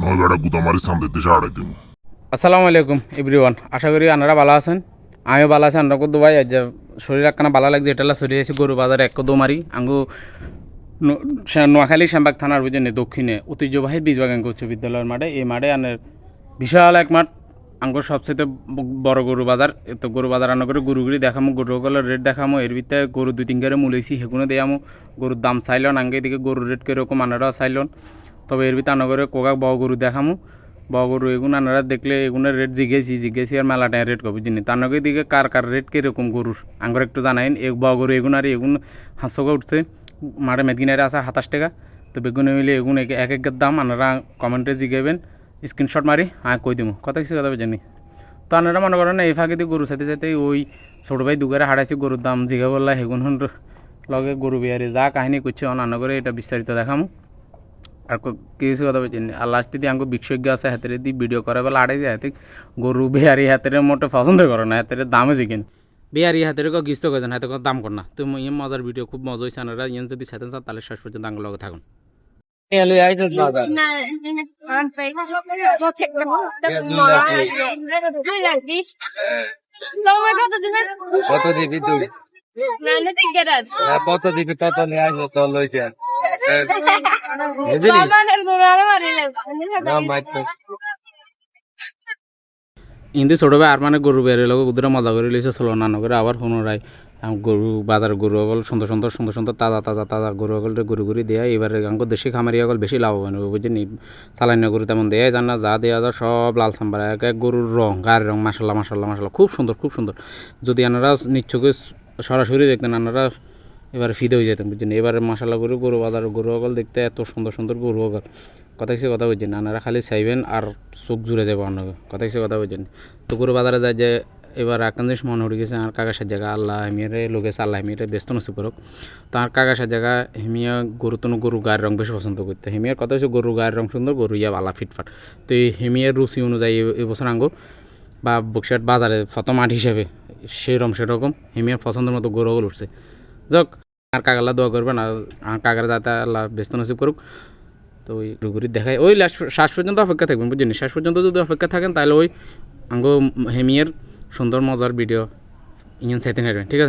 নয় বেটা গুদামারি সামনে দেশে আড়াই দিন। আসসালামু আলাইকুম এভরিওয়ান, আশা করি আপনারা ভালো আছেন। আমিও ভালো আছি। আমরা করতে ভাই যে শরীর একখানা ভালো লাগছে, এটা সরিয়ে আছি গরু বাজারে এক দৌমারি আঙ্গু নোয়াখালী শ্যামবাগ থানার বুঝেনি দক্ষিণে ঐতিহ্যবাহী বীজবাগান উচ্চ বিদ্যালয়ের মাঠে। এই মাঠে আনের বিশাল এক মাঠ, আঙ্গুর সবচেয়ে বড় গরু বাজার। তো গরু বাজার রান্না করে গরুগুলি দেখামো, গরুগুলোর রেট দেখামো। এর ভিতরে গরু দুই তিন গাড়ি মূলেছি সেগুলো দেয়ামো। গরুর দাম চাইলন, আঙ্গে এদিকে গরুর রেট কীরকম আনারাও চাইলন। তবে এর ভিতরে আনা করে কোকা বড় গরু দেখামো। বড় গরু এগুলো আনারা দেখলে এগুলোর রেট জিজ্ঞেসি আর মেলা টাইম রেট কবে জিনি তার নগে দিকে কার রেট কীরকম গরুর আঙ্গুর একটু জানাইন। বড় গরু এগুলো আর এগুলো 500 উঠছে মাঠে মেদগিনারে আছে 27 টাকা। তো বেগুনে মিলে এগুলো এক একের দাম আপনারা কমেন্টে জিগাবেন, স্ক্রিনশট মারি কই দিব কথা কিছু কথা জানি। তো আপনারা মনে করেন এই ফাঁকে দিয়ে গরু সাথে ওই ছোটো ভাই দুগারে হারাইছে গরুর দাম জিগা বললা সেগুন লগে গরু বিহারি যা কাহিনী করছে অনান্য করে এটা বিস্তারিত দেখামো। আর কিছু কথা বলছি আর লাস্টে দিয়ে আমাকে বিশেষজ্ঞ আছে হাতের দিয়ে ভিডিও করে বেলা আড়াই যায় হাতে গরু বিহারি হাতের মোটে পছন্দ করে না, হাতের দামে জিকেন বিহারি হাতের গিস্ত করেছেন হাতে দাম কর না। তো ইয়ে মজার ভিডিও খুব মজা হয়েছে। আপনারা ইয়ে যদি চাইতেন চান তাহলে শেষ পর্যন্ত আঙ্গুর লগে থাকুন। কত দিবি তুই? কত দিবি তত নিয়ে আসো তো লইছে ইন্দি ছোটো ভাই আর মানে গরু বেড়ে লোক উদরে মজা করে লিছে চলো না করে আবার পুনরায় গরু বাজার গরু অকল সুন্দর তাজা গরু অকল গরু ঘুরি দেয়। এবারে গাঙ্গ দেশি খামারি অকল বেশি লাভবান হবে বুঝলি। চালানি গরু তেমন দেয় জান না, যা দেওয়া যায় সব লাল সাম্বার এক এক গরুর রং গায়ের রং মাসাল্লাহ খুব সুন্দর। যদি আপনারা নিচ্ছকে সরাসরি দেখতেন আপনারা এবারে ফিদে হয়ে যেতেন বুঝছেন। এবারে মাসাল্লাহ গরু বাজার গরু অকল দেখতে এত সুন্দর গরু অকল কথা কিছু কথা বুঝছেন। আপনারা খালি চাইবেন আর চোখ জুড়ে যাবো আপনাকে কথা কিছু কথা বুঝছেন। তো গরু বাজারে যায় যে এবার আকান জিনিস মনে হয়ে গেছে আর কাকাশের জায়গা আল্লাহ হেমিয়ারে লোকেছে আল্লাহ হেমিয়ারে ব্যস্ত নসিব করুক। তো আর কাকাশের জায়গা হেমিয়া গরু গায়ের রং বেশি পছন্দ করতে। হেমিয়ার কথা হচ্ছে গরু গায়ের রং সুন্দর, গরু ইয়া আল্লাহ ফিটফাট। তো এই হেমিয়ার রুচি অনুযায়ী এবছর আঙ্গো বা বক্সিয়াট বাজারে প্রথম মাঠ হিসেবে সেরকম হেমিয়ার পছন্দের মতো গরুগুলো উঠছে। যাক আর কাকাল্লা দোয়া করবেন আর কাকার যাতে আল্লাহ ব্যস্ত নসিব করুক। তো ওই ঘুরি দেখায় ওই শেষ পর্যন্ত অপেক্ষা থাকবেন বুঝছেন। শেষ পর্যন্ত যদি অপেক্ষা থাকেন তাহলে ওই আঙ্গো হেমিয়ার সুন্দর মজার ভিডিও ইঞ্জিন চাইতে নেবেন, ঠিক আছে।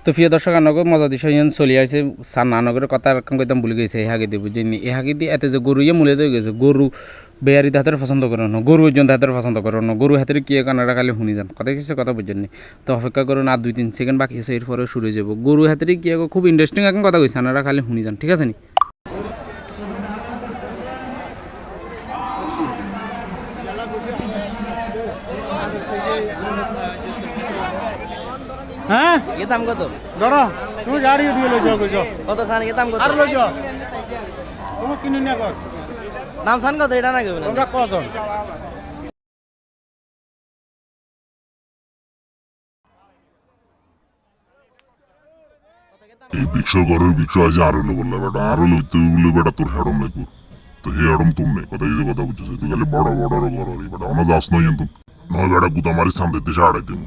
তো প্রিয় দর্শক আনগো মজা দিশা ইন চলি আছে সার নানগরের কথা আর কাম কইতাম ভুলে গেছে। এই হাগে দিয়ে বুঝিনি এই হাগে দিয়ে এতে যে গরু ইয়ে মূলে দিয়ে গেছে গরু বেয়ারি হাতের পছন্দ করে না, গরু ওজন হাতের পছন্দ করে না, গরু হাতের কি কানাডা খালি শুনি যান কথা কিছু কথা বুঝেননি। তো অপেক্ষা করুন আর 2-3 সেকেন্ড বাকি আছে, এরপরে শুরু হয়ে যাবো। গরু হাতের কি খুব ইন্টারেস্টিং এখন কথা কইছে আপনারা খালি শুনি যান, ঠিক আছে নি। হ্যাঁ এ দাম কত? ধরো তুমি গাড়ি উঠিয়ে লইছ কইছ কত খান এ দাম কত? আর লইছ তুমি কিনে নিয়া কর দাম খান কত এটা না কেউ না? তোমরা কজন এই বিক্সর ঘরের বিক্স আছে আরো বললে বেটা আরো লইতে বলে বেটা তোর হেডম লাগবে। তো হে হেডম তুমি নেই কথা যদি কথা বুঝছিস তুই খালি বড় ঘর বেটা অনেক যাস নয় কিন্তু নয় বেটা গুদামারি সামনে দেশে আড়াই দিন।